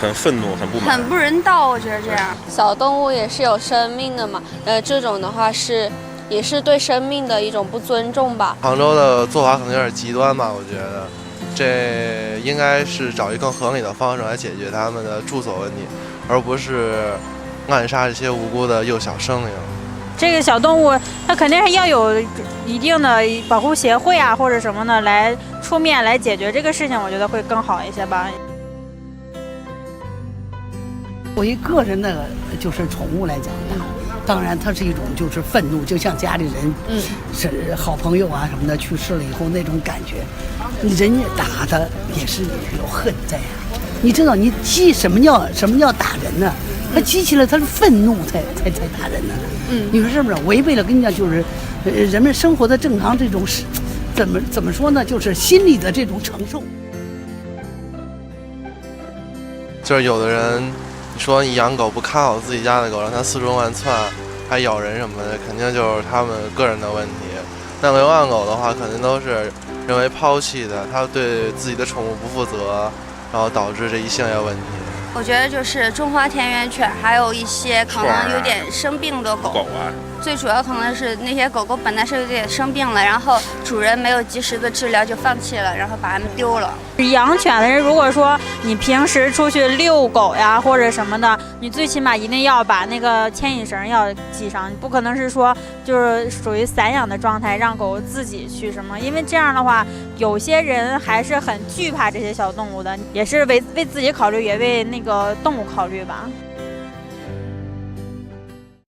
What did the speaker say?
很愤怒，很不满，很不人道。我觉得这样，小动物也是有生命的嘛，这种的话也是对生命的一种不尊重吧。杭州的做法可能有点极端吧，我觉得这应该是找一个更合理的方式来解决他们的住所问题，而不是暗杀这些无辜的幼小生灵。这个小动物它肯定是要有一定的保护协会啊或者什么的来出面来解决这个事情，我觉得会更好一些吧。我一个人的就是宠物来讲的，当然它是一种就是愤怒，就像家里人是好朋友啊什么的去世了以后那种感觉，你人家打的也是有恨在呀。你知道你激什么叫打人呢？他激起了他的愤怒才打人呢。你说是不是违背了？跟你讲就是，人们生活的正常这种怎么说呢？就是心理的这种承受。就是有的人，你说你养狗不看好自己家的狗，让它四处乱窜，还咬人什么的，肯定就是他们个人的问题。那流浪狗的话，肯定都是人为抛弃的，它对自己的宠物不负责，然后导致这一系列问题。我觉得就是中华田园犬，还有一些可能有点生病的狗啊，最主要可能是那些狗狗本来是有点生病了，然后主人没有及时的治疗就放弃了，然后把它们丢了。养犬的人，如果说你平时出去遛狗呀或者什么的，你最起码一定要把那个牵引绳要系上，你不可能是说就是属于散养的状态，让狗自己去什么，因为这样的话，有些人还是很惧怕这些小动物的，也是为自己考虑，也为那个动物考虑吧。